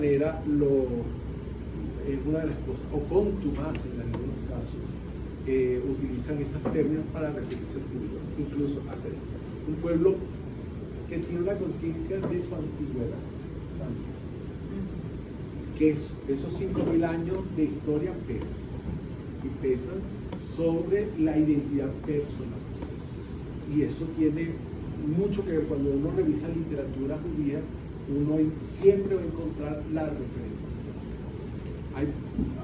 manera es una de las cosas, o contumacia en algunos casos, utilizan esos términos para referirse al judío. Incluso hace un pueblo que tiene una conciencia de su antigüedad, que esos 5.000 años de historia pesan, y pesan sobre la identidad personal. Y eso tiene mucho que ver. Cuando uno revisa literatura judía, uno siempre va a encontrar la referencia.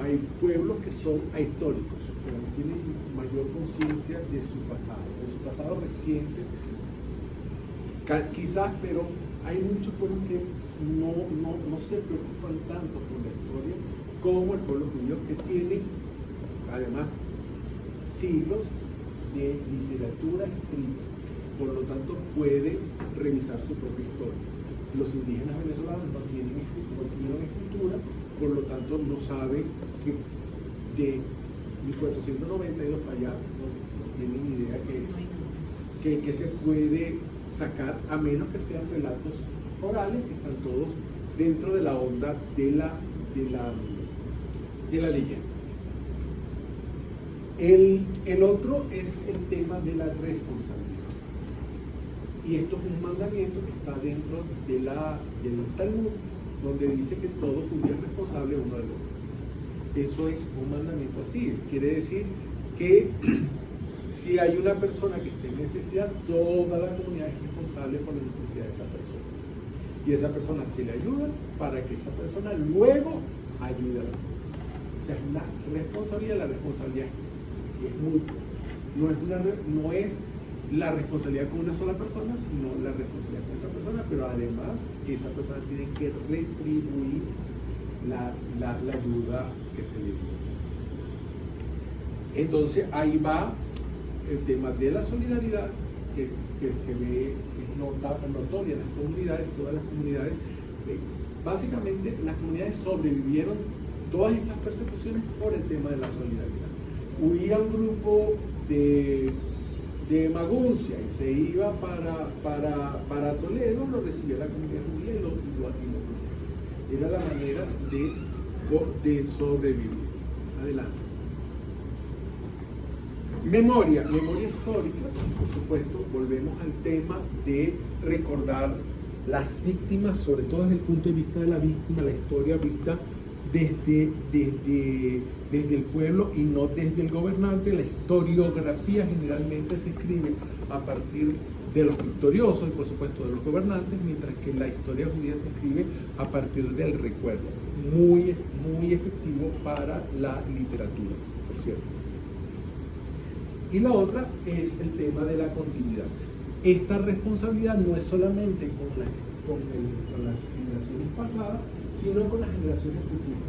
Hay pueblos que son ahistóricos, o sea, tienen mayor conciencia de su pasado reciente, quizás, pero hay muchos pueblos que no se preocupan tanto por la historia como el pueblo judío, que tiene además siglos de literatura escrita, por lo tanto puede revisar su propia historia. Los indígenas venezolanos no tienen escritura, por lo tanto no saben que de 1492 para allá no tienen idea que se puede sacar, a menos que sean relatos orales, que están todos dentro de la onda de la leyenda. El otro es el tema de la responsabilidad. Y esto es un mandamiento que está dentro del Talmud, donde dice que todo judío es responsable uno del otro. Eso es un mandamiento así. Quiere decir que si hay una persona que esté en necesidad, toda la comunidad es responsable por la necesidad de esa persona. Y esa persona se le ayuda para que esa persona luego ayude a la persona. O sea, es una responsabilidad. La responsabilidad es mutua. No es la responsabilidad con una sola persona, sino la responsabilidad con esa persona, pero además esa persona tiene que retribuir la ayuda que se le dio. Entonces ahí va el tema de la solidaridad, que se ve, es notoria en las comunidades, todas las comunidades. Básicamente las comunidades sobrevivieron todas estas persecuciones por el tema de la solidaridad. Huía un grupo de Maguncia y se iba para Toledo, lo recibía la comunidad judía y lo protegía. Era la manera de sobrevivir. Adelante. Memoria histórica, por supuesto, volvemos al tema de recordar las víctimas, sobre todo desde el punto de vista de la víctima, la historia vista desde el pueblo y no desde el gobernante. La historiografía generalmente se escribe a partir de los victoriosos y por supuesto de los gobernantes, mientras que la historia judía se escribe a partir del recuerdo. Muy efectivo para la literatura, por cierto. Y la otra es el tema de la continuidad. Esta responsabilidad no es solamente con las generaciones pasadas, sino con las generaciones futuras.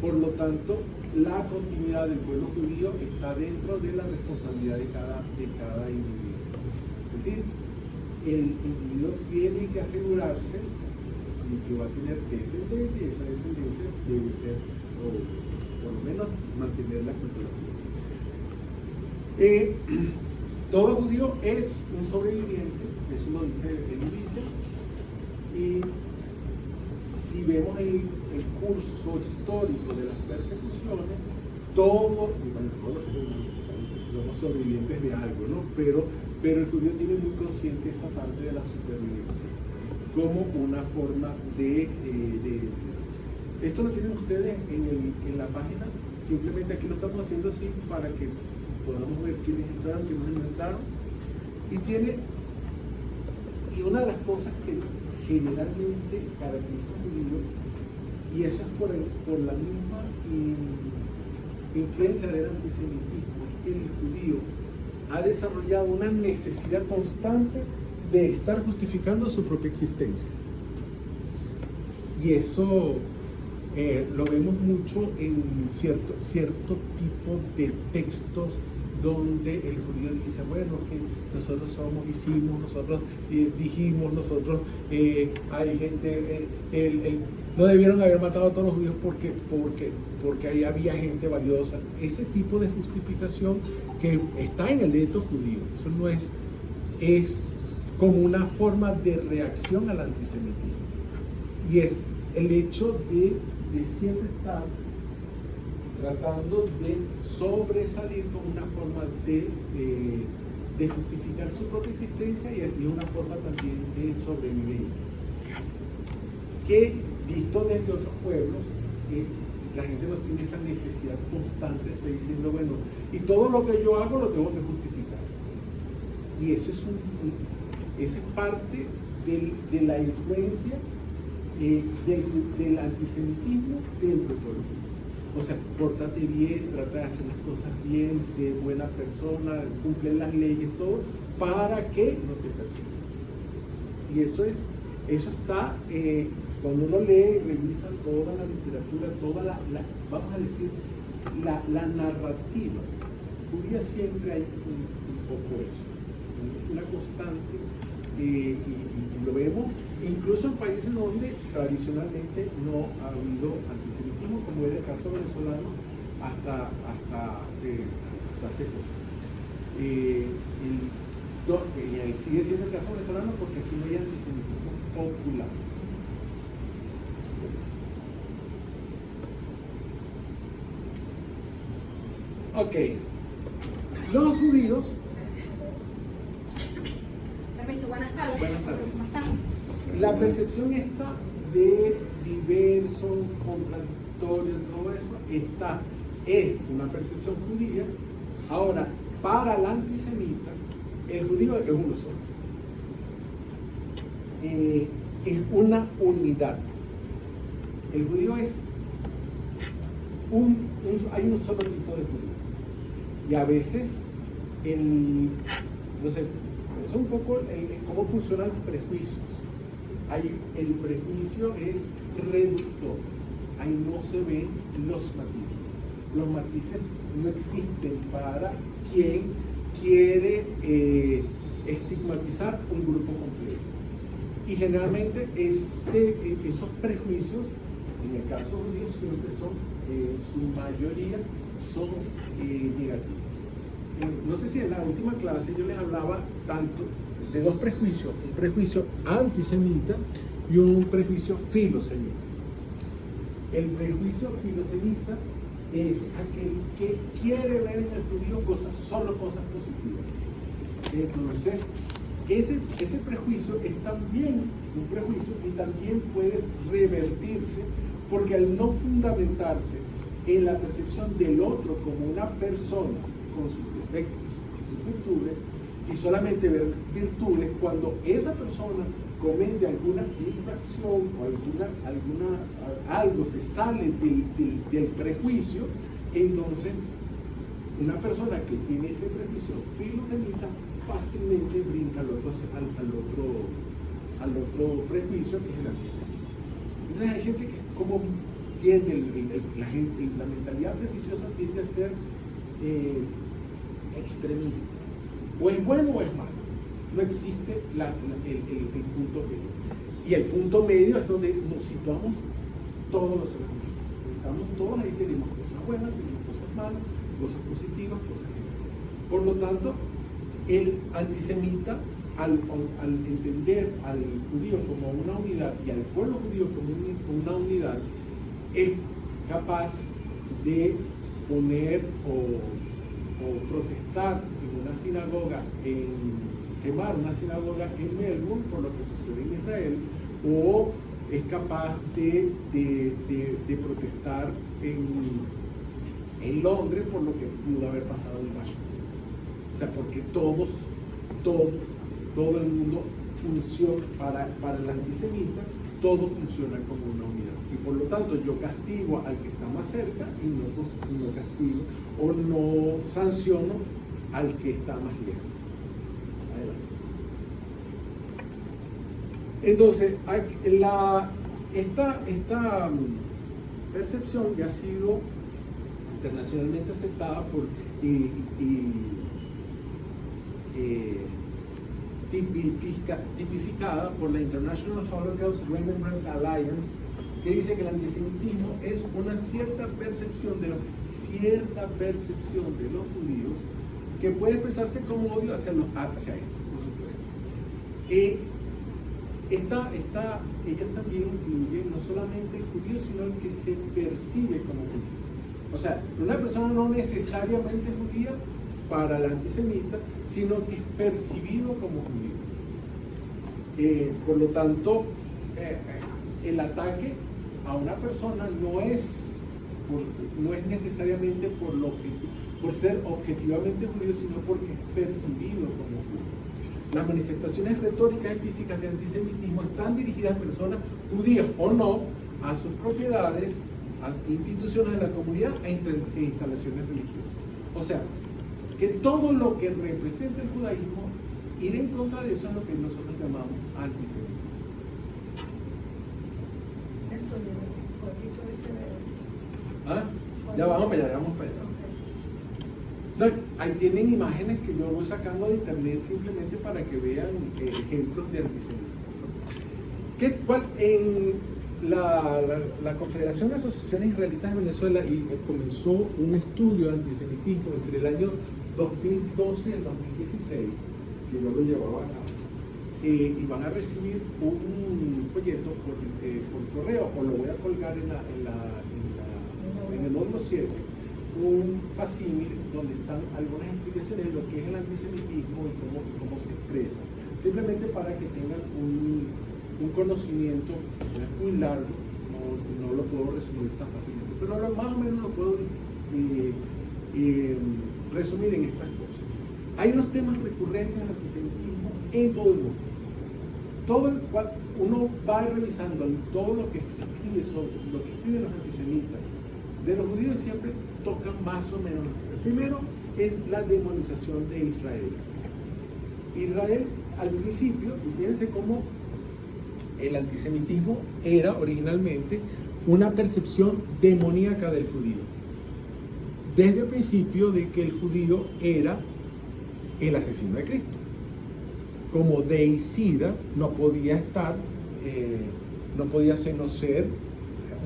Por lo tanto, la continuidad del pueblo judío está dentro de la responsabilidad de cada individuo. Es decir, el individuo tiene que asegurarse de que va a tener descendencia, y esa descendencia debe ser, o por lo menos mantener la cultura judía. Todo judío es un sobreviviente, eso lo dice el índice, y si vemos el curso histórico de las persecuciones, todos somos sobrevivientes de algo, ¿no? Pero el judío tiene muy consciente esa parte de la supervivencia como una forma de esto lo tienen ustedes en la página. Simplemente aquí lo estamos haciendo así para que podamos ver quiénes entraron, quiénes no entraron. Y una de las cosas que generalmente caracteriza al judío, y eso es por la misma influencia del antisemitismo, es que el judío ha desarrollado una necesidad constante de estar justificando su propia existencia. Y eso lo vemos mucho en cierto tipo de textos donde el judío dice, bueno, que nosotros hicimos, nosotros dijimos, nosotros, hay gente, no debieron haber matado a todos los judíos porque ahí había gente valiosa. Ese tipo de justificación que está en el etos judío, eso no es como una forma de reacción al antisemitismo. Y es el hecho de siempre estar tratando de sobresalir como una forma de justificar su propia existencia y una forma también de sobrevivencia. Que visto desde otros pueblos, la gente no tiene esa necesidad constante de estar diciendo, bueno, y todo lo que yo hago lo tengo que justificar. Y eso es parte de la influencia del antisemitismo dentro del pueblo. O sea, pórtate bien, trata de hacer las cosas bien, sé buena persona, cumple las leyes, todo, para que no te persigan. Y eso está, cuando uno lee y revisa toda la literatura, vamos a decir, la narrativa judía, siempre hay un poco eso, una constante, y lo vemos incluso en países donde tradicionalmente no ha habido antisemitismo, como es el caso venezolano hasta hace poco. Y sigue siendo el caso venezolano porque aquí no hay antisemitismo popular. Ok, los judíos. Permiso, buenas tardes. Buenas tardes. ¿Cómo están? La percepción esta de diverso, contradictorio, todo eso, es una percepción judía. Ahora, para el antisemita, el judío es uno solo. Es una unidad. El judío es hay un solo tipo de judío. Y a veces, no sé, es un poco cómo funcionan los prejuicios. El prejuicio es reductor. Ahí no se ven los matices. Los matices no existen para quien quiere estigmatizar un grupo completo. Y generalmente esos prejuicios, en el caso judío, siempre son, su mayoría son negativos. No sé si en la última clase yo les hablaba tanto de dos prejuicios, un prejuicio antisemita y un prejuicio filosemita. El prejuicio filosemita es aquel que quiere ver en el judío solo cosas positivas. Entonces, ese prejuicio es también un prejuicio y también puede revertirse, porque al no fundamentarse en la percepción del otro como una persona con sus defectos y sus virtudes, y solamente ver virtudes, cuando esa persona comete alguna infracción o algo se sale del prejuicio, entonces una persona que tiene ese prejuicio filosemita fácilmente brinca al otro prejuicio, que es el antisemitismo. Entonces hay gente que como tiende, la mentalidad prejuiciosa tiende a ser extremista. O es bueno o es malo. No existe el punto medio. Y el punto medio es donde nos situamos todos los seres humanos. Estamos todos ahí, tenemos cosas buenas, tenemos cosas malas, cosas positivas, cosas negativas. Por lo tanto, el antisemita, al entender al judío como una unidad y al pueblo judío como una unidad, es capaz de poner o protestar en una sinagoga, quemar una sinagoga en Melbourne por lo que sucede en Israel, o es capaz de protestar en Londres por lo que pudo haber pasado en Washington. O sea, porque todo el mundo funciona, para el antisemita, todo funciona como una unidad. Y por lo tanto yo castigo al que está más cerca y no castigo o no sanciono al que está más lejos. Adelante. Entonces, esta percepción ya ha sido internacionalmente aceptada tipificada por la International Holocaust Remembrance Alliance, que dice que el antisemitismo es una cierta percepción de los judíos que puede expresarse como odio hacia ellos, por supuesto. ellas también incluyen no solamente el judío, sino el que se percibe como judío. O sea, una persona no necesariamente judía para el antisemita, sino que es percibido como judío. Por lo tanto, el ataque a una persona no es necesariamente por ser objetivamente judío, sino porque es percibido como judío. Las manifestaciones retóricas y físicas de antisemitismo están dirigidas a personas judías o no, a sus propiedades, a instituciones de la comunidad e instalaciones religiosas. O sea, que todo lo que representa el judaísmo, ir en contra de eso es lo que nosotros llamamos antisemitismo. ¿Ah? Ya vamos para allá, vamos para allá. No, ahí tienen imágenes que yo voy sacando de internet simplemente para que vean ejemplos de antisemitismo. En la Confederación de Asociaciones Israelitas de Venezuela comenzó un estudio de antisemitismo entre el año 2012 y el 2016, que yo lo llevaba acá, y van a recibir un folleto por correo, o lo voy a colgar en el módulo 7, un facímil donde están algunas explicaciones de lo que es el antisemitismo y cómo se expresa, simplemente para que tengan un conocimiento. No es muy largo, no lo puedo resumir tan fácilmente, pero más o menos lo puedo resumir en estas cosas. Hay unos temas recurrentes del antisemitismo en todo el mundo. Todo el cual uno va revisando todo lo que se escribe sobre lo que escriben los antisemitas de los judíos, siempre tocan más o menos. El primero es la demonización de Israel. Israel, al principio, y fíjense cómo el antisemitismo era originalmente una percepción demoníaca del judío. Desde el principio de que el judío era el asesino de Cristo. Como deicida no podía estar, no podía ser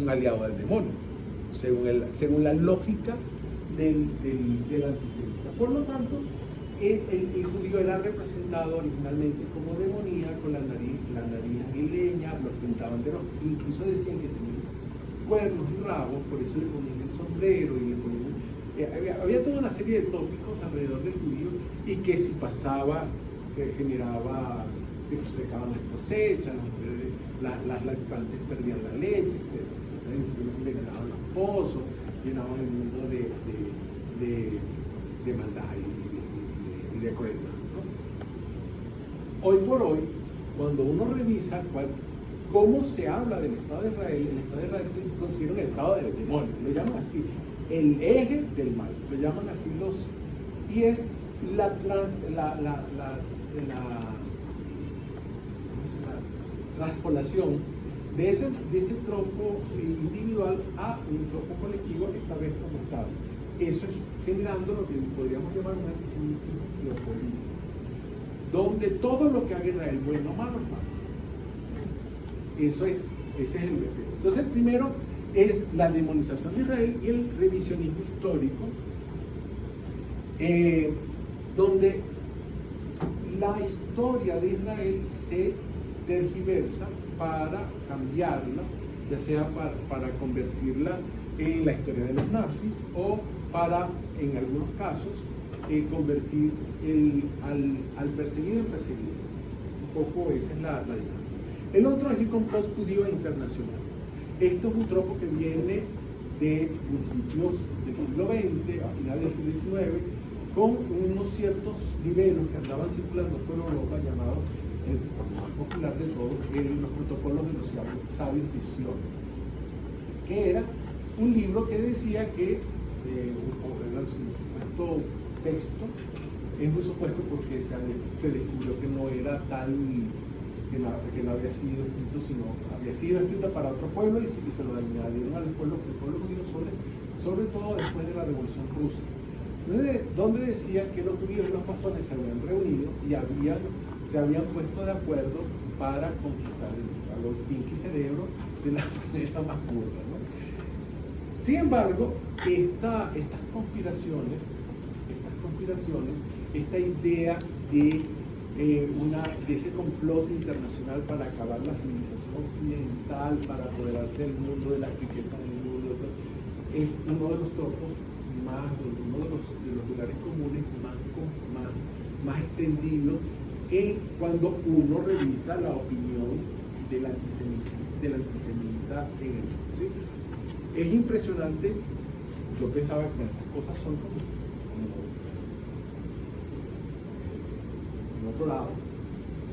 un aliado del demonio, según la lógica del antisemita. Por lo tanto, el judío era representado originalmente como demoníaco, la nariz aguileña, los pintaban de rojo, incluso decían que tenía cuernos y rabos, por eso le ponían el sombrero y le ponían. Había toda una serie de tópicos alrededor del judío, y que si pasaba, que generaba, se secaban las cosechas, las lactantes perdían la leche, etc. Le ganaban los pozos, llenaban el mundo de maldad y de crueldad, ¿no? Hoy por hoy, cuando uno revisa cómo se habla del Estado de Israel, el Estado de Israel se considera un Estado del demonio, lo llaman así, el eje del mal, lo llaman así y es la transpolación de ese tropo individual a un tropo colectivo, esta vez como Estado. Eso es generando lo que podríamos llamar un antisemitismo geopolítico, donde todo lo que haga Israel, bueno, malo, malo. Ese es el vertedero. Entonces, primero es la demonización de Israel y el revisionismo histórico, donde la historia de Israel se tergiversa para cambiarla, ya sea para convertirla en la historia de los nazis, o para, en algunos casos, convertir al perseguido en perseguido. Un poco esa es la dinámica. El otro es el complot judío internacional. Esto es un tropo que viene de principios del siglo XX, a finales del siglo XIX, con unos ciertos liberos que andaban circulando por Europa, llamados, el más popular de todos, los protocolos de los sabios visiones, que era un libro que decía que, era un supuesto texto, es un supuesto porque se descubrió que no era tal, que no había sido escrito, sino había sido escrito para otro pueblo, y se lo añadieron al pueblo judío, sobre todo después de la Revolución Rusa, donde decía que los judíos y los masones se habían reunido y se habían puesto de acuerdo para conquistar a los pinky cerebros de la manera más burda, ¿no? Sin embargo, estas conspiraciones, esta idea de de ese complot internacional para acabar la civilización occidental, para apoderarse del mundo, de las riquezas del mundo. Es uno de los topos más, uno de los lugares comunes más extendidos cuando uno revisa la opinión del antisemita en el mundo, ¿sí? Es impresionante. Yo pensaba que estas cosas son como en otro lado.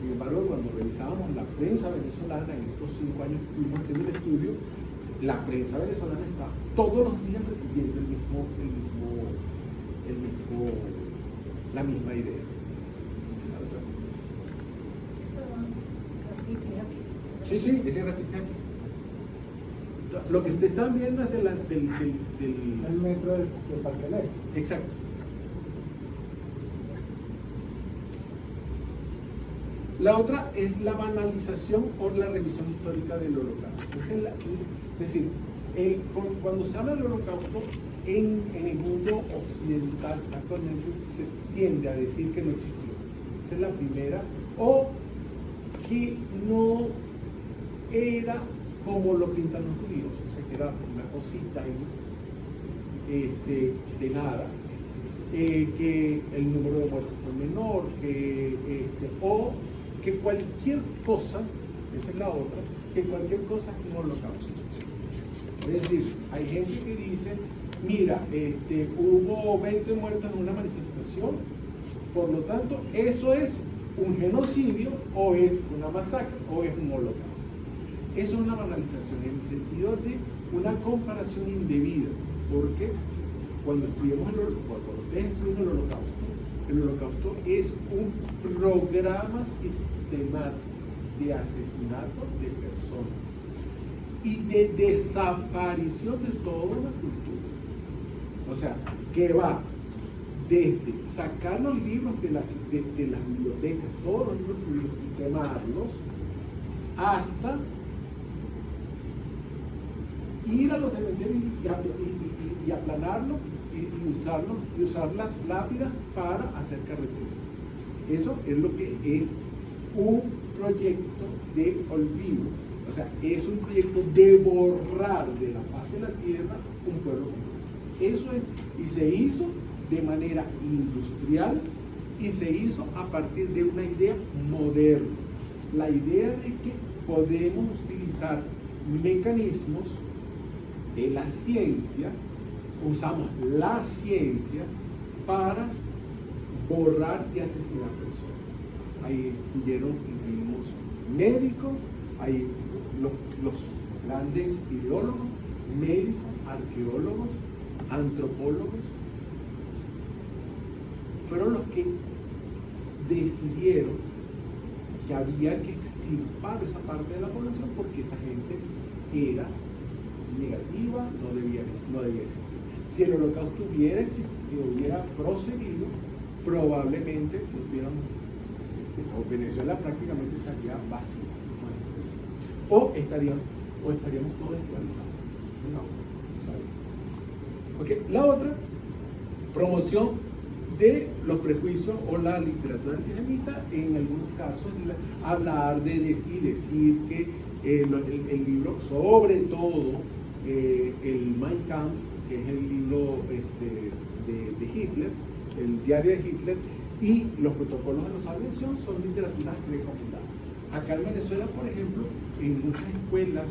Sin embargo, cuando revisábamos la prensa venezolana en estos 5 años que estuvimos haciendo el estudio, la prensa venezolana está todos los días repitiendo la misma idea. Sí, ese grafiti aquí. Lo que te están viendo es del metro del Parque Ley. Exacto. La otra es la banalización o la revisión histórica del holocausto. Es decir, cuando se habla del holocausto en el mundo occidental actualmente se tiende a decir que no existió. Esa es la primera. O que no era como lo pintan los judíos, o sea que era una cosita de nada, que el número de muertos fue menor, o que cualquier cosa, esa es la otra, que cualquier cosa es un holocausto. Es decir, hay gente que dice, mira, hubo 20 muertos en una manifestación, por lo tanto, eso es un genocidio, o es una masacre, o es un holocausto. Eso es una banalización en el sentido de una comparación indebida, porque cuando ustedes estudian el holocausto es un programa sistemático de asesinato de personas y de desaparición de toda una cultura. O sea, que va desde sacar los libros de las bibliotecas, todos los libros públicos, y quemarlos, hasta ir a los cementerios y aplanarlos y usar las lápidas para hacer carreteras. Eso es lo que es un proyecto de olvido. O sea, es un proyecto de borrar de la faz de la tierra un pueblo completo. Eso es, y se hizo de manera industrial y se hizo a partir de una idea moderna. La idea de que podemos utilizar mecanismos de la ciencia, usamos la ciencia para borrar y asesinar personas. Ahí incluimos médicos, hay los grandes ideólogos, médicos, arqueólogos, antropólogos, fueron los que decidieron que había que extirpar esa parte de la población porque esa gente era negativa, no debía existir. Si el holocausto hubiera existido, hubiera proseguido, probablemente o Venezuela prácticamente estaría vacía, o estaríamos todos esclavizados. Okay. La otra, promoción de los prejuicios o la literatura antisemita, en algunos casos hablar y decir que el libro, sobre todo el Mein Kampf, que es el libro de Hitler, el diario de Hitler, y los protocolos de la aviación son literaturas recomendadas. Acá en Venezuela, por ejemplo, en muchas escuelas,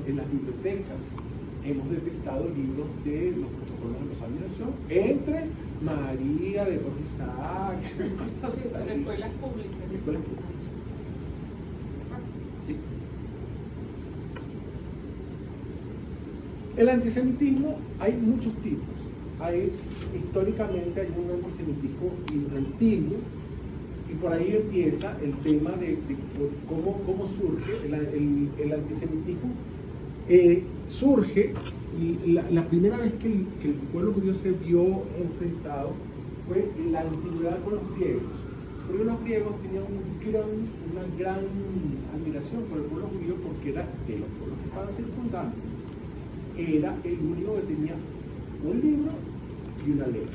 en las bibliotecas, hemos detectado libros de los protocolos de la aviación entre María de Jorge Isaac, en escuelas públicas. Sí. El antisemitismo hay muchos tipos. Históricamente hay un antisemitismo antiguo, y por ahí empieza el tema de cómo surge el antisemitismo. Surge la primera vez que el pueblo judío se vio enfrentado fue en la antigüedad con los griegos, porque los griegos tenían una gran admiración por el pueblo judío, porque era de los pueblos que estaban circundantes, era el único que tenía un libro y una ley.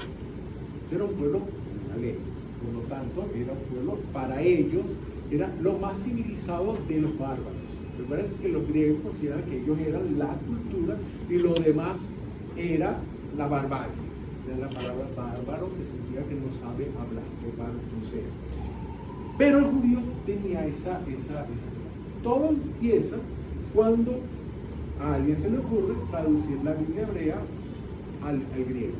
Era un pueblo con una ley. Por lo tanto, era un pueblo, para ellos, era lo más civilizado de los bárbaros. Recuerden que los griegos consideraban que ellos eran la cultura y lo demás era la barbarie. La palabra bárbaro que significa que no sabe hablar, que bárbaro sea. Pero el judío tenía esa. Todo empieza cuando a alguien se le ocurre traducir la Biblia hebrea al griego.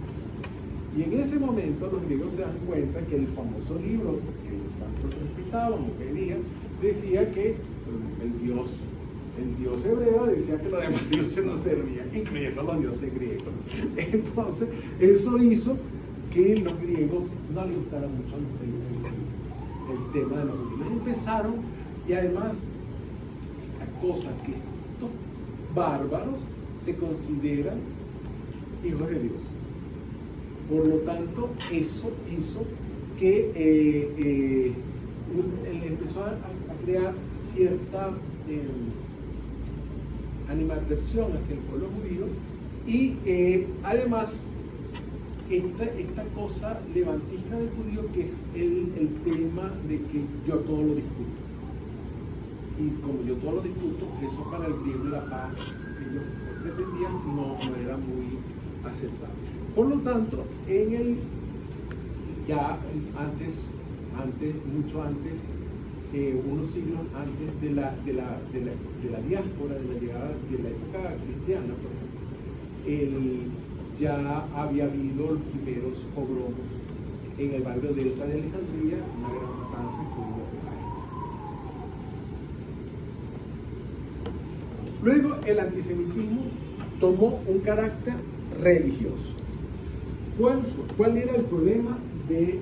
Y en ese momento los griegos se dan cuenta que el famoso libro que ellos tanto respetaban o querían, decía que el dios hebreo decía que los demás dioses no servían, incluyendo los dioses griegos. Entonces, eso hizo que los griegos no les gustara mucho el tema de los judíos. Empezaron, y además, esta cosa que estos bárbaros se consideran hijos de Dios. Por lo tanto, eso hizo que empezó a crear cierta animadversión hacia el pueblo judío y además esta cosa levantista del judío, que es el tema de que yo todo lo discuto. Y como yo todo lo discuto, eso para el griego de la paz, ellos pretendían, no era muy aceptable. Por lo tanto, mucho antes, unos siglos antes de la diáspora, de la llegada de la época cristiana, por ejemplo, ya había habido los primeros pogromos en el barrio Delta de Alejandría, una gran matanza que hubo ahí. Luego, el antisemitismo tomó un carácter religioso. ¿Cuál era el problema de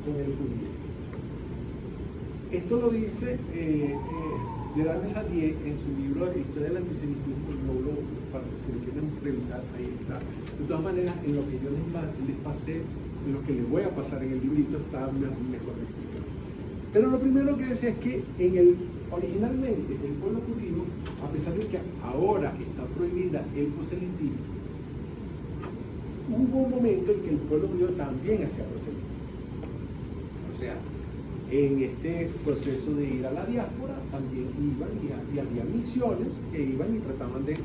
con el judío? Esto lo dice Gerard Mesadier en su libro de Historia del Antisemitismo. Para que si lo quieren revisar, ahí está. De todas maneras, en lo que yo les pasé, en lo que les voy a pasar en el librito, está mejor explicado. Pero lo primero que decía es que originalmente el pueblo judío, a pesar de que ahora está prohibida el proselitismo, hubo un momento en que el pueblo judío también hacía proselitismo. O sea, en este proceso de ir a la diáspora también iban y había misiones que iban y trataban de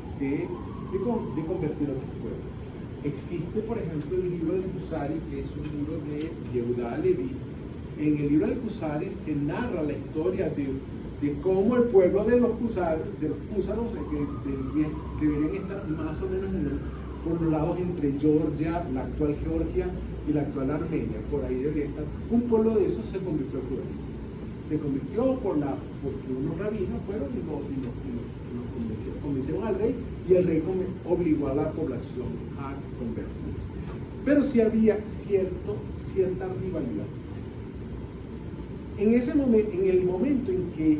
convertir a otros pueblos. Existe, por ejemplo, el libro del Kusari, que es un libro de Yehuda Levi. En el libro del Kusari se narra la historia de cómo el pueblo de los Kusaros, que deberían estar más o menos por los lados entre Georgia, la actual Georgia y la actual Armenia, por ahí debería estar. Un pueblo de esos se convirtió en judaísmo. Se convirtió porque unos rabinos fueron y los convencieron al rey, y el rey obligó a la población a convertirse. Pero sí había cierta rivalidad. En el momento en que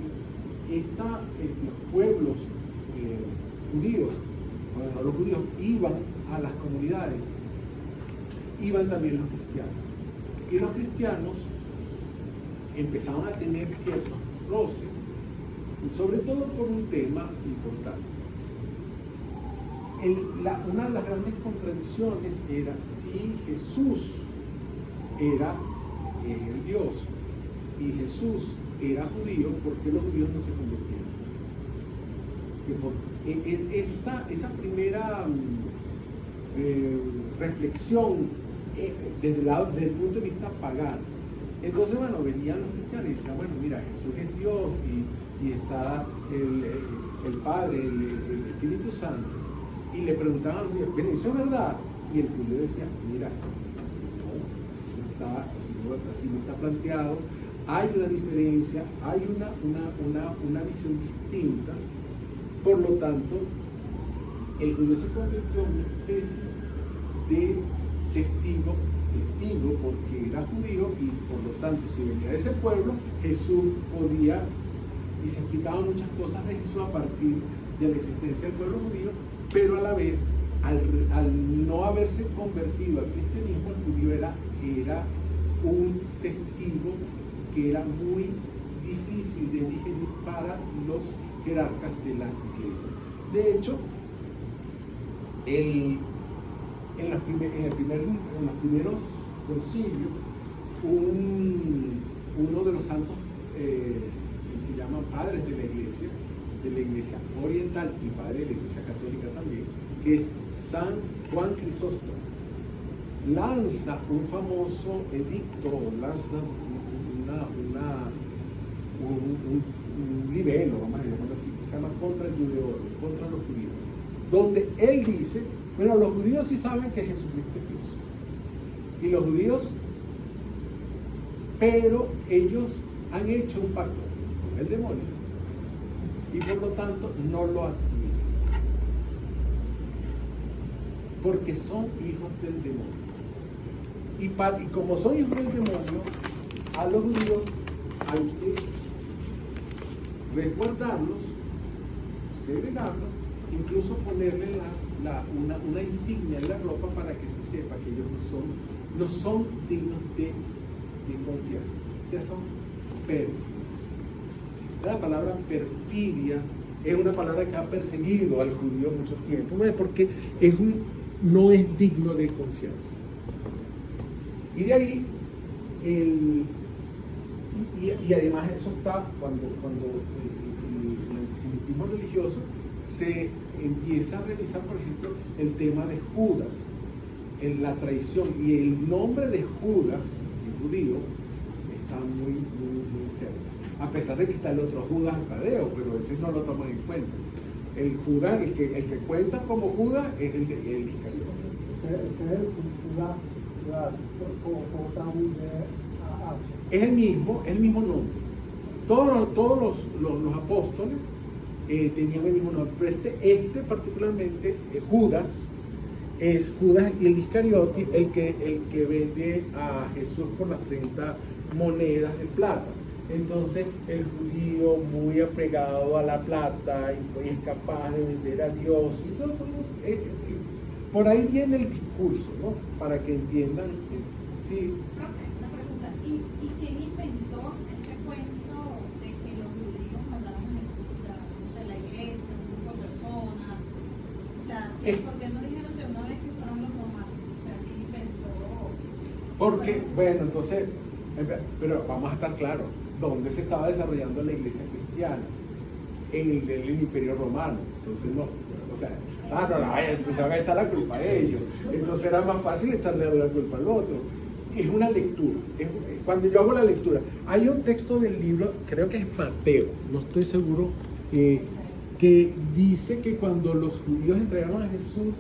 los pueblos judíos, los judíos iban a las comunidades, iban también los cristianos. Y los cristianos empezaban a tener ciertos roces, y sobre todo por un tema importante. Una de las grandes contradicciones era si Jesús era el Dios y Jesús era judío, ¿por qué los judíos no se convirtieron? Esa primera reflexión desde el punto de vista pagano. Entonces, bueno, venían los cristianos y decían, bueno, mira, Jesús es Dios y está el Padre, el Espíritu Santo. Y le preguntaban a los judíos, ¿pero eso es verdad? Y el judío decía, mira, no, así no está planteado. Hay una diferencia, hay una visión distinta. Por lo tanto, el judío se convirtió en una especie de testigo porque era judío, y por lo tanto, si venía de ese pueblo, Jesús podía, y se explicaban muchas cosas de Jesús a partir de la existencia del pueblo judío, pero a la vez, al no haberse convertido al cristianismo, el judío era un testigo que era muy difícil de digerir para los jerarcas de la iglesia. De hecho, en los primeros concilios, uno de los santos que se llaman padres de la iglesia oriental y padre de la iglesia católica también, que es San Juan Crisóstomo, lanza un famoso edicto, lanza un libelo, vamos a llamarlo así, que se llama contra el judeo, contra los judíos, donde él dice, bueno, los judíos sí saben que Jesucristo es Dios, y los judíos, pero ellos han hecho un pacto con el demonio, y por lo tanto no lo admiten, porque son hijos del demonio. Y como son hijos del demonio, a los judíos hay que resguardarlos, segregarlos, incluso ponerle una insignia en la ropa para que se sepa que ellos no son dignos de confianza. O sea, son pérfidos. La palabra perfidia es una palabra que ha perseguido al judío mucho tiempo, ¿no? Porque no es digno de confianza. Y de ahí, y además eso está cuando el antisemitismo religioso se empieza a revisar, por ejemplo, el tema de Judas, en la traición, y el nombre de Judas, el judío, está muy cerca. A pesar de que está el otro Judas Tadeo, pero ese no lo toman en cuenta. El Judas, el que cuenta como Judas, es el Iscariote. Ese es el Judas. Es el mismo nombre. Todos los apóstoles tenían el mismo nombre, pero este particularmente, Judas, es Judas y el Iscariote, el que vende a Jesús por las 30 monedas de plata. Entonces el judío, muy apegado a la plata y es capaz de vender a Dios y todo. Por ahí viene el discurso, ¿no? Para que entiendan. Sí. Profe, una pregunta. ¿Y quién inventó ese cuento de que los judíos mataron a Jesús? O sea, la iglesia, un grupo de personas. O sea, ¿por qué no dijeron de una vez que fueron los romanos? O sea, ¿quién inventó? Porque, bueno, entonces, pero vamos a estar claros, ¿dónde se estaba desarrollando la iglesia cristiana? En el Imperio Romano. Entonces, no, o sea, se van a echar la culpa a ellos. Entonces era más fácil echarle la culpa al otro. Es una lectura. Cuando yo hago la lectura, hay un texto del libro, creo que es Mateo, no estoy seguro, que dice que cuando los judíos entregaron a Jesús,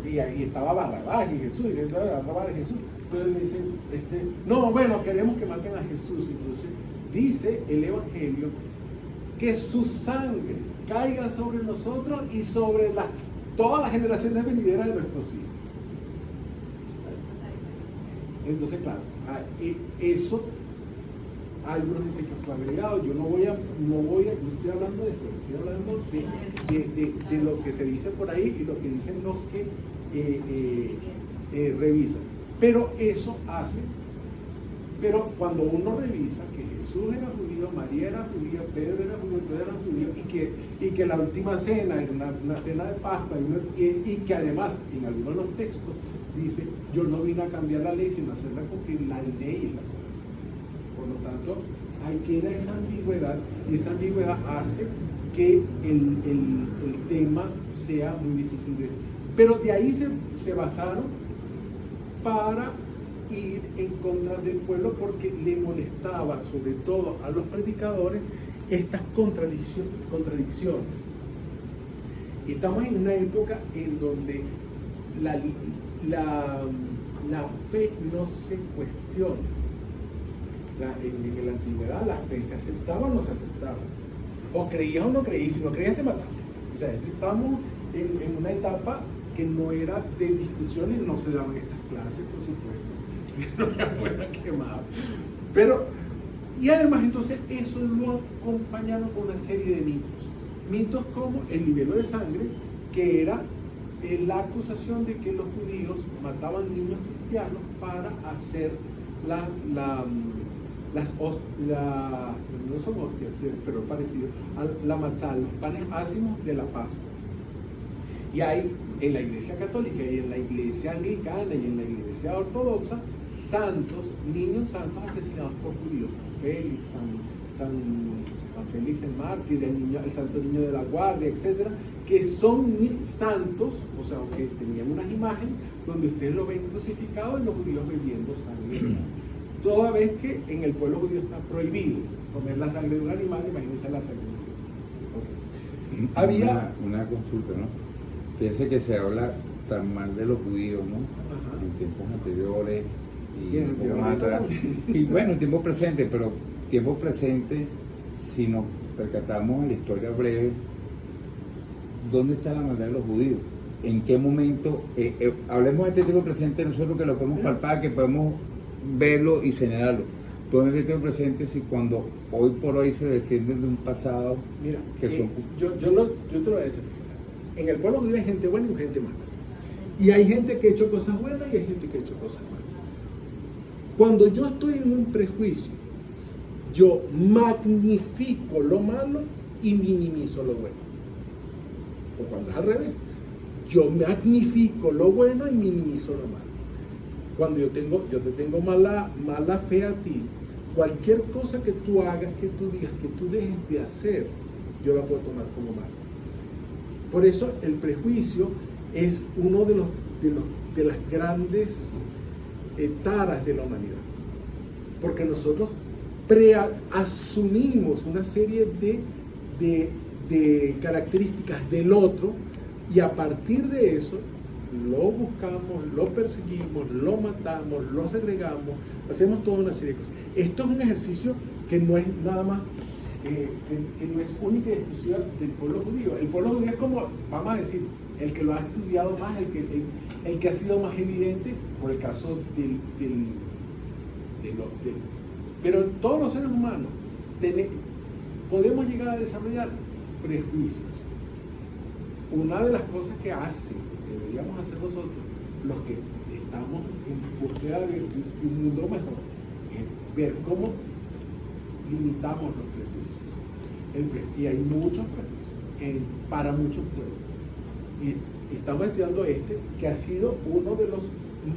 y ahí estaba Barrabás y Jesús, y Barrabás y Jesús. Entonces le dicen, no, bueno, queremos que maten a Jesús. Entonces dice el Evangelio que su sangre caiga sobre nosotros y sobre todas las generaciones venideras de nuestros hijos. Entonces, claro, eso algunos dicen que fue agregado. Yo no estoy hablando de esto, estoy hablando de lo que se dice por ahí y lo que dicen los que revisan. Pero eso hace, pero cuando uno revisa que Jesús era judío, María era judía, Pedro era judío, y que la última cena era una cena de Pascua, y que además en algunos de los textos dice, yo no vine a cambiar la ley, sino a hacerla cumplir, la ley es la cual. Por lo tanto, ahí queda esa ambigüedad, y esa ambigüedad hace que el tema sea muy difícil de... Pero de ahí se basaron para ir en contra del pueblo, porque le molestaba sobre todo a los predicadores estas contradicciones. Y estamos en una época en donde la fe no se cuestiona. En la antigüedad la fe se aceptaba o no se aceptaba, o creías o no creías, si no creías te mataban. O sea, estamos en una etapa que no era de discusiones, no se daban estas clases, por supuesto, si no me fuera quemado. Pero, y además entonces eso lo acompañaron con una serie de mitos como el libelo de sangre, que era la acusación de que los judíos mataban niños cristianos para hacer no son hostias, pero parecido a la matzah, los panes ácimos de la Pascua. Y hay en la iglesia católica y en la iglesia anglicana y en la iglesia ortodoxa, santos, niños santos asesinados por judíos, San Félix, San Félix el mártir, el santo niño de la guardia, etcétera, que son santos, o sea, que tenían unas imágenes donde ustedes lo ven crucificado y los judíos bebiendo sangre. Toda vez que en el pueblo judío está prohibido comer la sangre de un animal, imagínense la sangre de un judío. Okay. Había una consulta, ¿no? Fíjense que se habla tan mal de los judíos, ¿no? Ajá. En tiempos anteriores Y en el tiempo más atrás. presente. Y bueno, en tiempo presente, pero tiempo presente, si nos percatamos en la historia breve, ¿dónde está la maldad de los judíos? ¿En qué momento? Hablemos de este tiempo presente, nosotros que lo podemos palpar, que podemos verlo y señalarlo. ¿Dónde está el tiempo presente si cuando hoy por hoy se defienden de un pasado? Mira, que son... yo te lo voy a decir así. En el pueblo judío hay gente buena y gente mala. Y hay gente que ha hecho cosas buenas y hay gente que ha hecho cosas malas. Cuando yo estoy en un prejuicio, yo magnifico lo malo y minimizo lo bueno. O cuando es al revés, yo magnifico lo bueno y minimizo lo malo. Cuando yo te tengo mala fe a ti, cualquier cosa que tú hagas, que tú digas, que tú dejes de hacer, yo la puedo tomar como malo. Por eso el prejuicio es uno de las grandes taras de la humanidad. Porque nosotros asumimos una serie de características del otro y a partir de eso lo buscamos, lo perseguimos, lo matamos, lo segregamos, hacemos toda una serie de cosas. Esto es un ejercicio que no es nada más, que no es única y exclusiva del pueblo judío. El pueblo judío es como, vamos a decir, el que lo ha estudiado más, el que ha sido más evidente por el caso pero todos los seres humanos podemos llegar a desarrollar prejuicios. Una de las cosas que deberíamos hacer nosotros, los que estamos en búsqueda de un mundo mejor, es ver cómo limitamos los prejuicios. Y hay muchos prejuicios para muchos pueblos. Y estamos estudiando que ha sido uno de los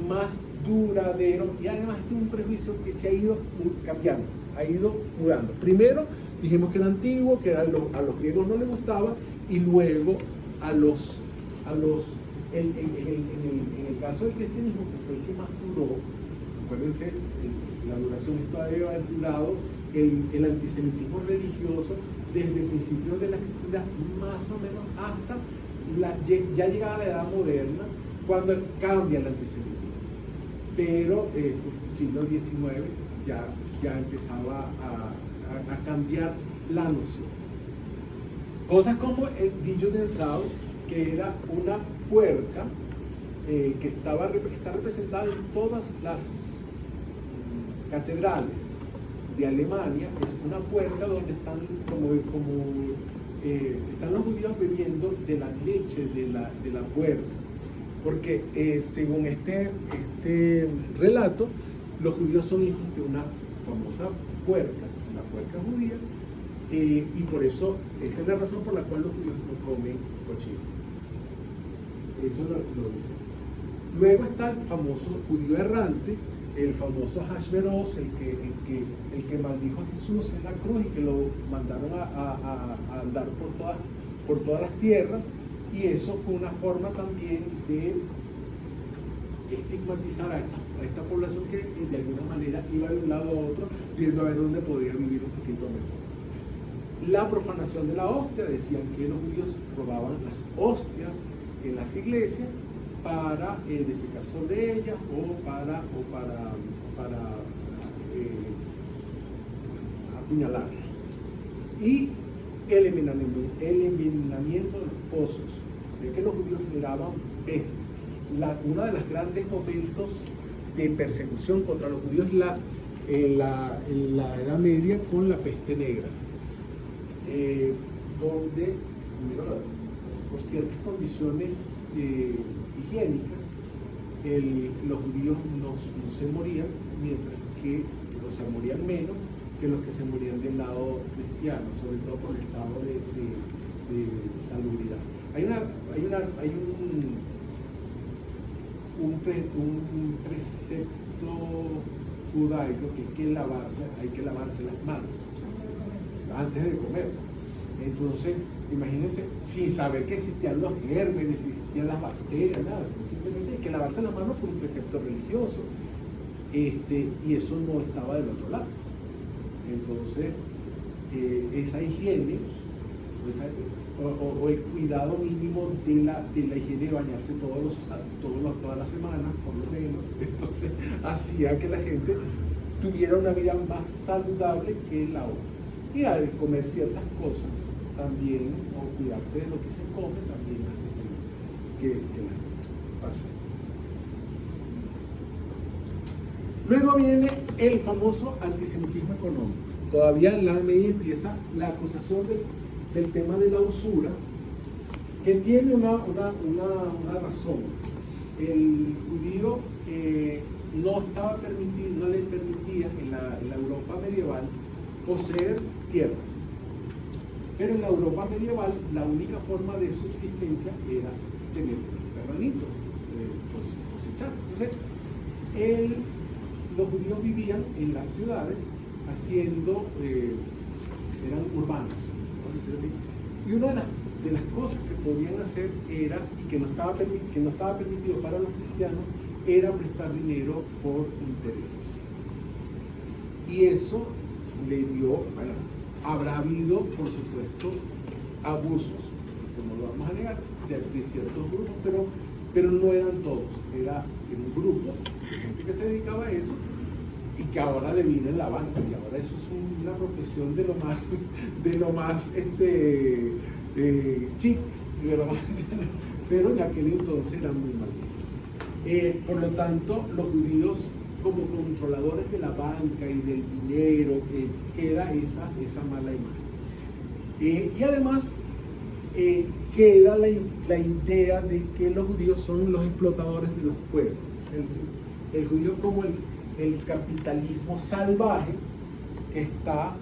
más duraderos, y además es un prejuicio que se ha ido cambiando, ha ido mudando. Primero dijimos que era antiguo, que a los griegos no les gustaba, y luego en el caso del cristianismo, que fue el que más duró, acuérdense, la duración esto debe haber durado, el antisemitismo religioso desde principios de la escritura más o menos hasta ya llegada la edad moderna, cuando cambia el antisemitismo. Pero siglo XIX ya empezaba a cambiar la noción. Cosas como el Dijon del Sau, que era una puerca que está representada en todas las catedrales de Alemania. Es una puerca donde están están los judíos bebiendo de la leche de la puerca, porque según este relato, los judíos son hijos de una famosa puerca, la puerca judía, y por eso esa es la razón por la cual los judíos no comen cochino. Eso lo dice. Luego está el famoso judío errante, el famoso Hashverosh, el que maldijo a Jesús en la cruz y que lo mandaron a andar por todas las tierras, y eso fue una forma también de estigmatizar a esta población que de alguna manera iba de un lado a otro viendo a ver dónde podía vivir un poquito mejor. La profanación de la hostia, decían que los judíos robaban las hostias en las iglesias para edificar sobre ellas o para apuñalarlas. Y el envenenamiento de los pozos. Así que los judíos generaban pestes. Uno de los grandes momentos de persecución contra los judíos en la Edad Media con la peste negra, donde por ciertas condiciones higiénicas los judíos no se morían, mientras que morían menos, que los que se morían del lado cristiano, sobre todo por el estado de salubridad. Hay un precepto judaico que hay que lavarse las manos antes de comer. Entonces, imagínense, sin saber que existían los gérmenes, si existían las bacterias, nada, simplemente hay que lavarse las manos por un precepto religioso. Y eso no estaba del otro lado. Entonces, esa higiene, o el cuidado mínimo de la higiene de bañarse todas las semanas, por lo menos, entonces hacía que la gente tuviera una vida más saludable que la otra. Y al comer ciertas cosas también, o cuidarse de lo que se come, también hace que la pase. Luego viene el famoso antisemitismo económico. Todavía en la Edad Media empieza la acusación del tema de la usura, que tiene una razón. El judío no le permitía en la Europa medieval poseer tierras. Pero en la Europa medieval la única forma de subsistencia era tener un terrenito, cosechar. Entonces, los judíos vivían en las ciudades haciendo, eran urbanos, por decirlo así. Y una de las cosas que podían hacer era, y que no estaba permitido para los cristianos, era prestar dinero por interés. Y eso le dio, habrá habido, por supuesto, abusos, como lo vamos a negar, de ciertos grupos, pero no eran todos, era un grupo de gente que se dedicaba a eso y que ahora devina en la banca, y ahora eso es una profesión de lo más chic, pero en aquel entonces eran muy mal vistos. Por lo tanto, los judíos, como controladores de la banca y del dinero, queda esa mala imagen. Y además queda la idea de que los judíos son los explotadores de los pueblos. El judío como el capitalismo salvaje que está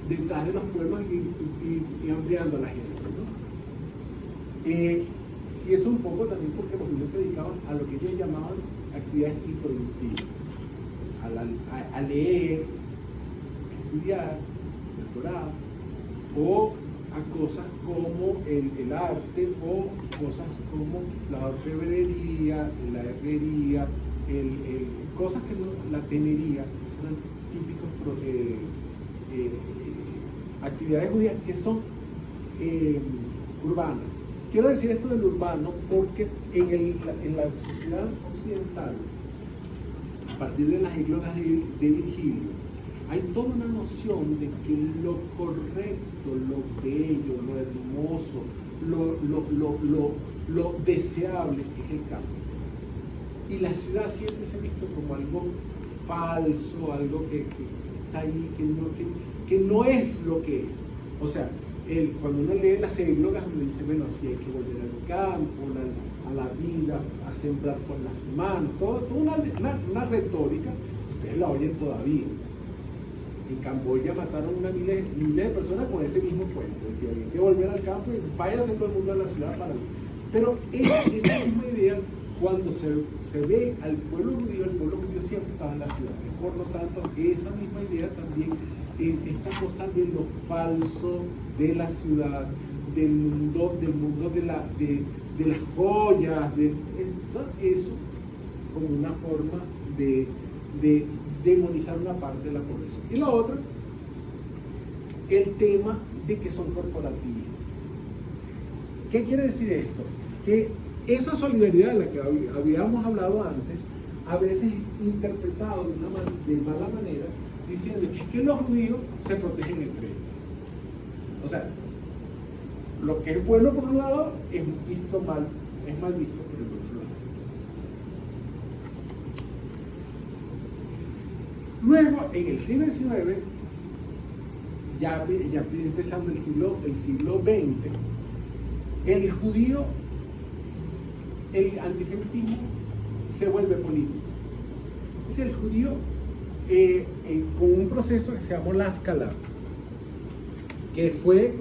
detrás de los pueblos y hambriando a la gente, ¿no? Y eso un poco también porque los judíos se dedicaban a lo que ellos llamaban actividades improductivas, a leer, a estudiar, doctorado, o a cosas como el arte, o cosas como la orfebrería, la herrería, cosas que no, la tenería, que son típicos actividades judías que son urbanas. Quiero decir esto del urbano porque en la sociedad occidental, a partir de las églogas de Virgilio, hay toda una noción de que lo correcto, lo bello, lo hermoso, lo deseable es el campo. Y la ciudad siempre se ha visto como algo falso, algo que está ahí, que no es lo que es. O sea, cuando uno lee las églogas, uno dice, bueno, sí hay que volver al campo, a la vida, a sembrar con las manos, toda una retórica, ustedes la oyen todavía. En Camboya mataron miles de personas con ese mismo cuento, de que hay que volver al campo y váyase todo el mundo a la ciudad para vivir. Pero esa misma idea, cuando se ve al pueblo judío, el pueblo judío siempre estaba en las ciudades. Por lo tanto, esa misma idea también, esta cosa de lo falso de la ciudad, del mundo de las joyas, de todo eso, como una forma de demonizar una parte de la población. Y la otra, el tema de que son corporativistas. ¿Qué quiere decir esto? Que esa solidaridad de la que habíamos hablado antes, a veces es interpretado de mala manera, diciendo que es que los judíos se protegen entre ellos. O sea, lo que es bueno por un lado es mal visto por el otro lado. Luego, en el siglo XIX, ya empezando el siglo XX, el judío, el antisemitismo se vuelve político. Es el judío con un proceso que se llamó la Escala, que fue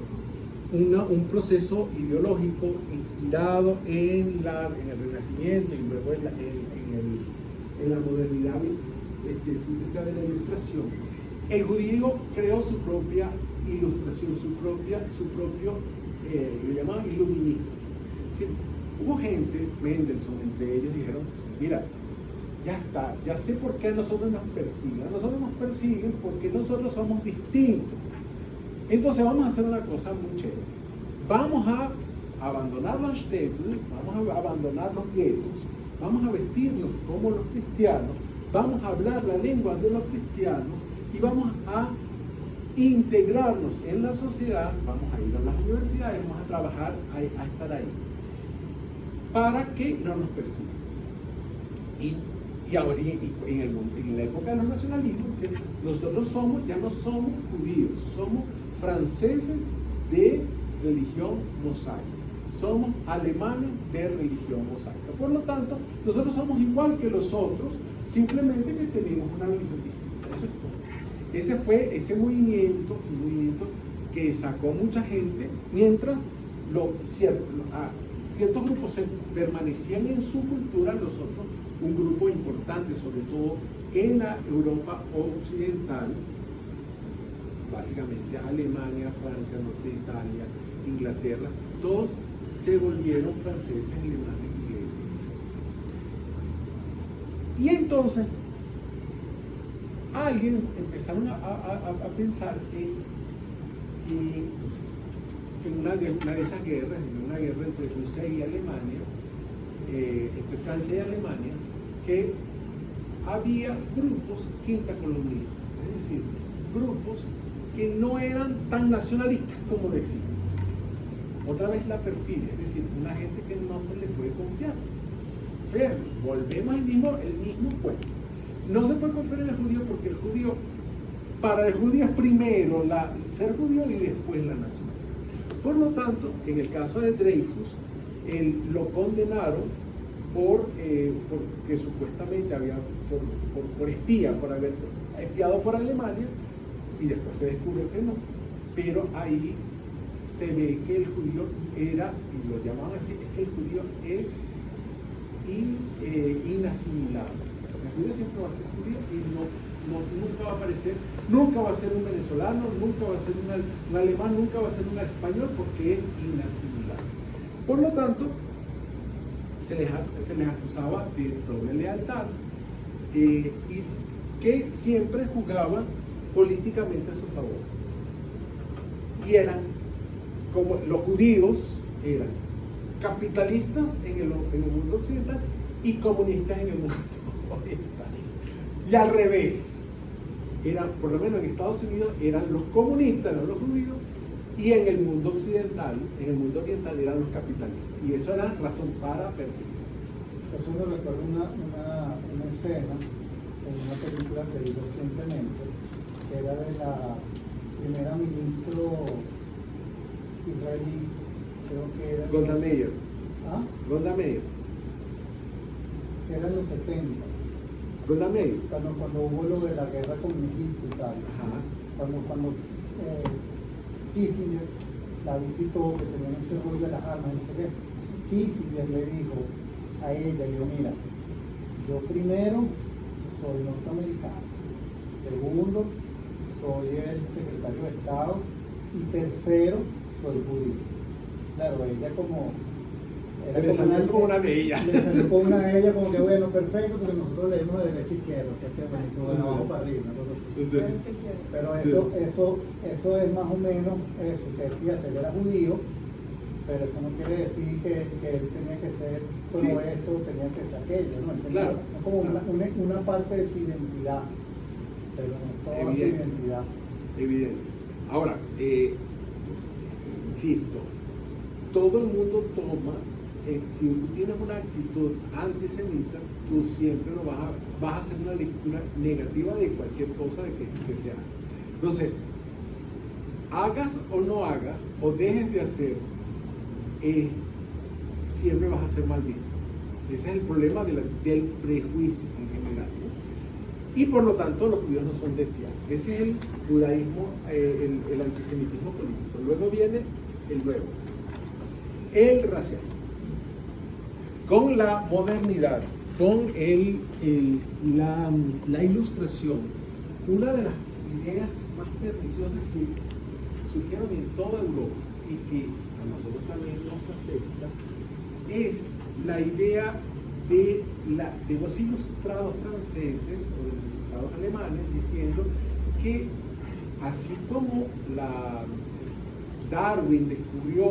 un proceso ideológico inspirado en el Renacimiento y luego en la modernidad cívica de la Ilustración. El judío creó su propia ilustración, su propio, lo llamaban iluminismo. Es decir, hubo gente, Mendelssohn entre ellos, dijeron, mira, ya está, ya sé por qué a nosotros nos persiguen. A nosotros nos persiguen porque nosotros somos distintos. Entonces vamos a hacer una cosa muy chévere. Vamos a abandonar los shtetl, vamos a abandonar los guetos, vamos a vestirnos como los cristianos, vamos a hablar la lengua de los cristianos y vamos a integrarnos en la sociedad, vamos a ir a las universidades, vamos a trabajar, a estar ahí, para que no nos persigan. Y ahora, en la época de los nacionalismos, nosotros ya no somos judíos, somos franceses de religión mosaica, somos alemanes de religión mosaica. Por lo tanto, nosotros somos igual que los otros, simplemente que tenemos una religión distinta. Eso es todo. Ese fue ese movimiento que sacó mucha gente, mientras ciertos grupos permanecían en su cultura, los otros, un grupo importante, sobre todo en la Europa occidental, básicamente Alemania, Francia, Norte de Italia, Inglaterra, todos se volvieron franceses, alemanes, ingleses, etc. Y entonces alguien empezaron a pensar en una de esas guerras, en una guerra entre Rusia y Alemania, entre Francia y Alemania, que había grupos quintacolumnistas, es decir, grupos que no eran tan nacionalistas como decían. Otra vez la perfidia, es decir, una gente que no se le puede confiar. Fíjate, volvemos al mismo cuento. No se puede confiar en el judío porque para el judío es primero ser judío y después la nacionalidad. Por lo tanto, en el caso de Dreyfus, lo condenaron porque supuestamente había, por espía, por haber espiado por Alemania, y después se descubrió que no. Pero ahí se ve que el judío era, y lo llamaban así, es que el judío es inasimilable. El judío siempre va a ser judío y nunca va a aparecer, nunca va a ser un venezolano, nunca va a ser un alemán, nunca va a ser un español, porque es inasimilable. Por lo tanto, se les acusaba de doble lealtad y que siempre jugaban políticamente a su favor. Y eran, como los judíos, eran capitalistas en el mundo occidental y comunistas en el mundo oriental. Y al revés, eran, por lo menos en Estados Unidos, eran los comunistas, no los judíos, y en el mundo occidental, en el mundo oriental, eran los capitalistas. Y eso era razón para perseguir. Eso me recuerda una escena en una película que vi recientemente, que era de la primera ministro israelí, creo que era... Golda Meir. ¿Ah? Golda Meir. Que era en los 70. Golda Meir. Cuando hubo lo de la guerra con Egipto y tal. Ajá. Cuando Kissinger la visitó, que tenía ese rollo de las armas, no sé qué. Kissinger le dijo a ella, mira, yo primero soy norteamericano, segundo soy el secretario de Estado y tercero soy judío. Claro, ella como... Le salió como una de ellas. Le salió como una de ellas, como que bueno, perfecto, porque nosotros leemos de derecha a izquierda, o sea que bueno, de abajo para arriba, una cosa así. Pero eso es más o menos eso, que fíjate, él era judío, pero eso no quiere decir que él tenía que ser todo esto, tenía que ser aquello, ¿no? Claro, son como una parte de su identidad, pero no toda su identidad. Evidente. Ahora, insisto, todo el mundo toma, si tú tienes una actitud antisemita, tú siempre vas a hacer una lectura negativa de cualquier cosa que se haga. Entonces, hagas o no hagas, o dejes de hacer, siempre vas a ser mal visto. Ese es el problema del prejuicio en general, ¿no? y por lo tanto los judíos no son de fiar. Ese es el judaísmo, el antisemitismo político. Luego viene el racialismo. Con la modernidad, con la ilustración, una de las ideas más perniciosas que surgieron en toda Europa y que a nosotros también nos afecta es la idea de los ilustrados franceses o de los ilustrados alemanes diciendo que así como Darwin descubrió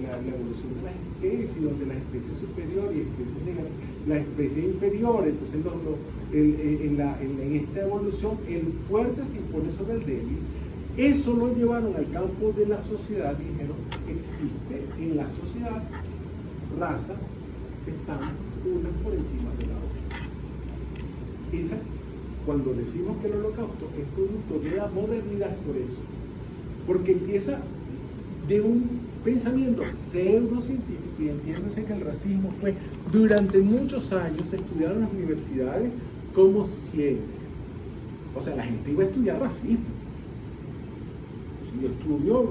la evolución de las especies, donde la especie superior y la especie inferior, entonces en esta evolución el fuerte se impone sobre el débil. Eso lo llevaron al campo de la sociedad y dijeron, existe en la sociedad razas que están unas por encima de la otra. Cuando decimos que el holocausto es producto de la modernidad, por eso, porque empieza de un pensamiento pseudocientífico, y entiéndase que el racismo fue durante muchos años se estudiaron en las universidades como ciencia. O sea, la gente iba a estudiar racismo. Yo estudio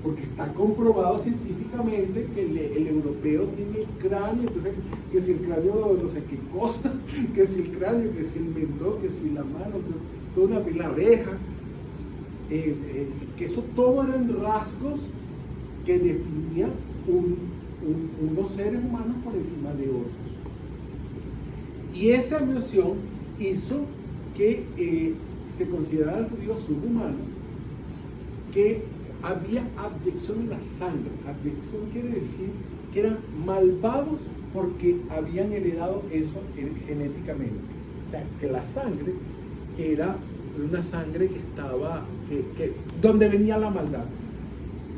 porque está comprobado científicamente que el europeo tiene el cráneo, entonces que si el cráneo no sé qué cosa, que si el cráneo, que si el mentón, que si la mano, toda la oreja, que eso todo eran rasgos que definían unos seres humanos por encima de otros. Y esa noción hizo que se considerara al judío subhumano, que había abyección en la sangre. Abyección quiere decir que eran malvados porque habían heredado eso genéticamente. O sea, que la sangre era una sangre que estaba, donde venía la maldad.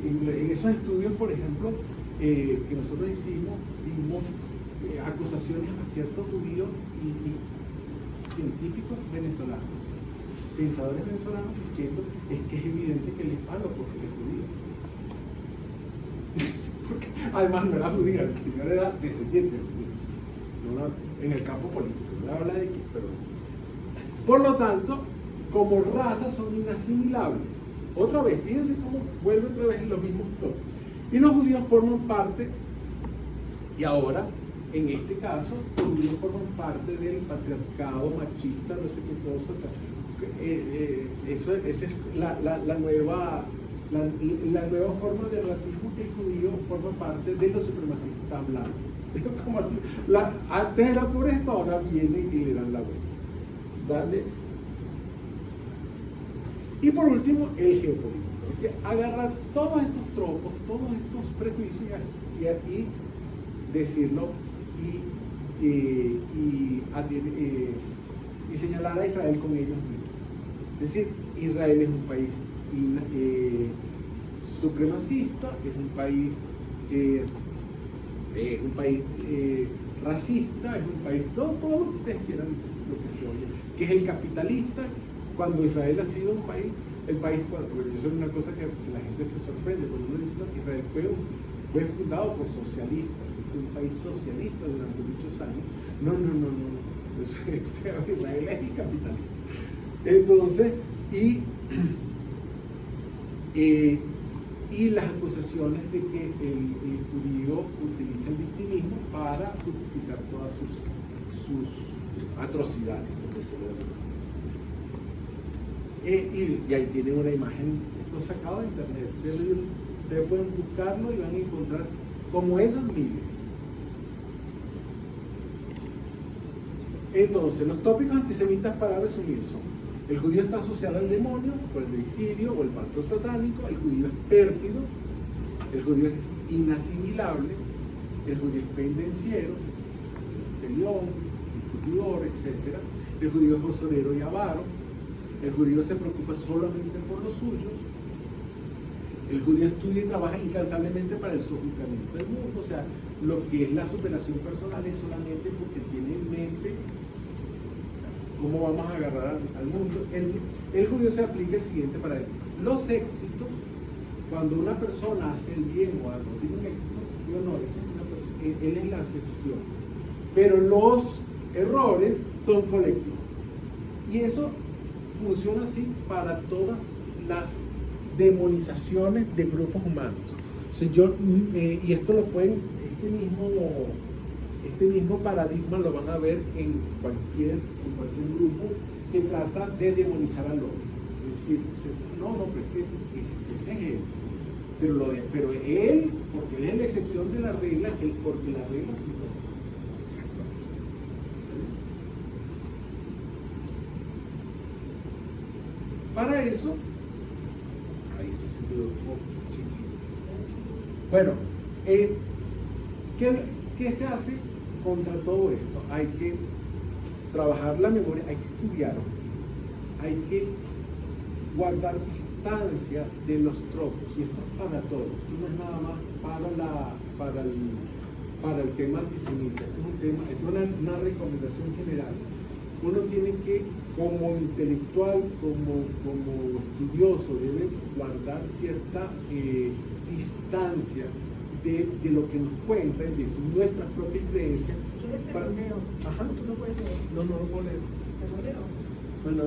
En esos estudios, por ejemplo, que nosotros hicimos, vimos acusaciones a ciertos judíos y científicos venezolanos, pensadores venezolanos diciendo es que es evidente que él es malo porque él es judío. Porque además no era judío, el señor era descendiente de judío, en el campo político, no habla de aquí, pero por lo tanto, como razas son inasimilables. Otra vez, fíjense cómo vuelve otra vez los mismos tonos. Y los judíos forman parte, y ahora, en este caso, los judíos forman parte del patriarcado machista, no sé qué cosa. Esa es la nueva forma de racismo, que el judío forma parte de los supremacistas blancos. Como antes era por esto, ahora vienen y le dan la vuelta. Dale. Y por último, el geopolítico. Es que agarrar todos estos tropos, todos estos prejuicios y decirlo y señalar a Israel con ellos mismos. Es decir, Israel es un país supremacista, es un país racista, es un país, todo lo que ustedes quieran, lo que se oye, que es el capitalista, cuando Israel ha sido un país, eso es una cosa que la gente se sorprende, cuando uno dice que Israel fue fundado por socialistas, fue un país socialista durante muchos años. No. Israel es el capitalista. Entonces, y las acusaciones de que el judío utiliza el victimismo para justificar todas sus atrocidades, por decirlo de alguna manera. Y ahí tienen una imagen, esto sacado de internet. Ustedes pueden buscarlo y van a encontrar como esas miles. Entonces, los tópicos antisemitas para resumir son: el judío está asociado al demonio por el deicidio o el pacto satánico, el judío es pérfido, el judío es inasimilable, el judío es pendenciero, peleón, discutidor, etc. El judío es usurero y avaro, el judío se preocupa solamente por los suyos, el judío estudia y trabaja incansablemente para el sojuzgamiento del mundo. O sea, lo que es la superación personal es solamente porque tiene en mente cómo vamos a agarrar al mundo. El judío se aplica el siguiente para él: los éxitos, cuando una persona hace el bien o algo tiene un éxito, digo, no, él es la excepción, pero los errores son colectivos. Y eso funciona así para todas las demonizaciones de grupos humanos. O sea, y esto lo pueden, este mismo paradigma lo van a ver en cualquier grupo que trata de demonizar al hombre. Es decir, no, pero es que ese es él. Pero él, porque él es la excepción de la regla, porque la regla sí no. Para eso, ahí está ese grupo chiquito. Bueno, ¿qué se hace contra todo esto? Hay que trabajar la memoria, hay que estudiar, hay que guardar distancia de los tropos, y esto es para todos, esto no es nada más para el tema antisemita, esto es una recomendación general. Uno tiene que, como intelectual, como estudioso, debe guardar cierta distancia de lo que nos cuentan, de nuestras propias creencias. Si quieres te lo leo. Ajá. Tú no puedes leer. No lo puedo leer. Te lo leo. Bueno,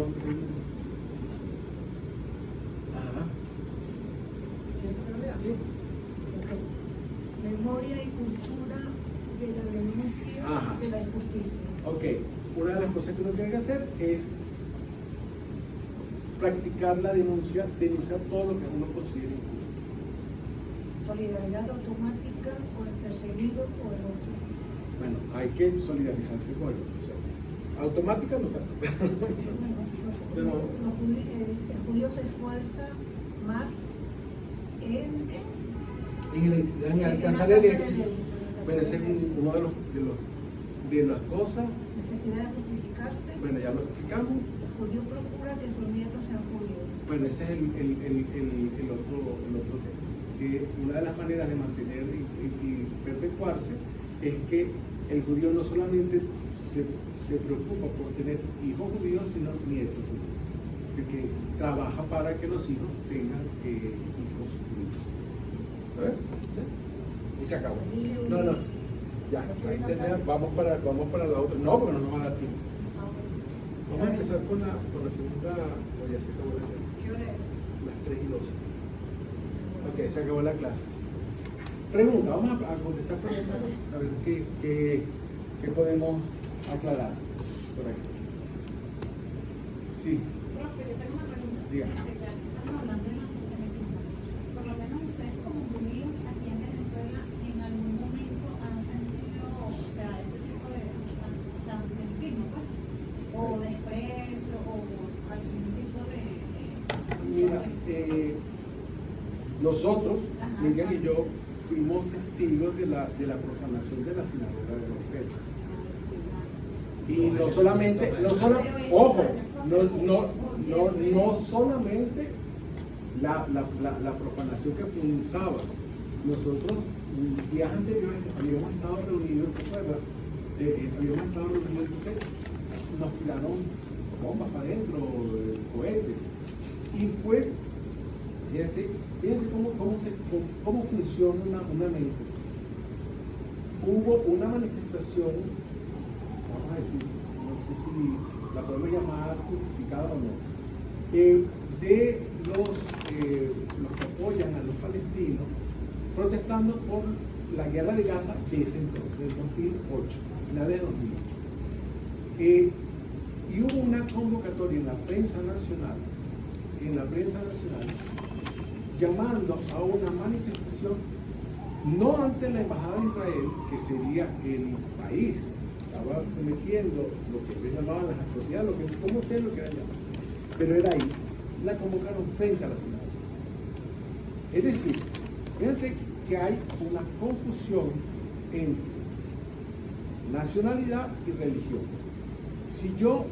ajá. ¿Quieres que te lo lea? Sí. Ok. Memoria y cultura de la denuncia Ajá. de la injusticia. Ok, una de las cosas que uno tiene que hacer es practicar la denunciar todo lo que uno considera injusto. Solidaridad automática con el perseguido o el otro. Bueno, hay que solidarizarse con el otro. O sea, automática no tanto. El judío se esfuerza más En alcanzar el éxito. Bueno, ese es uno de las cosas. necesidad de justificarse. Bueno, ya lo explicamos. El judío procura que sus nietos sean judíos. Bueno, ese es el otro tema. Que una de las maneras de mantener y perpetuarse es que el judío no solamente se preocupa por tener hijos judíos, sino nietos judíos. Que trabaja para que los hijos tengan hijos judíos. ¿Ves? Y se acabó. No. Ya, ahí vamos para la otra. No, porque no nos va a dar tiempo. Vamos a empezar con la segunda. O ya se acabó la clase. ¿Qué hora es? Las 3:12. Ok, se acabó la clase. Pregunta, vamos a contestar preguntas, a ver qué podemos aclarar por aquí. Sí, Profe, yo tengo una pregunta. Diga. Ya que estamos hablando del antisemitismo, por lo menos ustedes como judíos aquí en Venezuela en algún momento han sentido, o sea, ese tipo de antisemitismo, pues, o desprecio, o algún tipo de mira, nosotros, Ajá, Miguel y exacto. yo, fuimos testigos de la profanación de la sinagoga de los Profetas. Y no solamente, ojo, no solamente la profanación que fue un sábado. Nosotros, días anteriores, habíamos estado reunidos, ¿te acuerdas? Entonces nos tiraron bombas para adentro, cohetes. Y fue, fíjense cómo funciona una mente. Hubo una manifestación, vamos a decir, no sé si la podemos llamar justificada o no, de los que apoyan a los palestinos protestando por la guerra de Gaza de ese entonces, del 2008, finales de 2008. Y hubo una convocatoria en la prensa nacional, llamando a una manifestación no ante la Embajada de Israel, que sería el país, estaba cometiendo lo que ellos llamaban las atrocidades, como ustedes lo quieran llamar, pero era ahí, la convocaron frente a la sinagoga. Es decir, fíjense que hay una confusión entre nacionalidad y religión. Si yo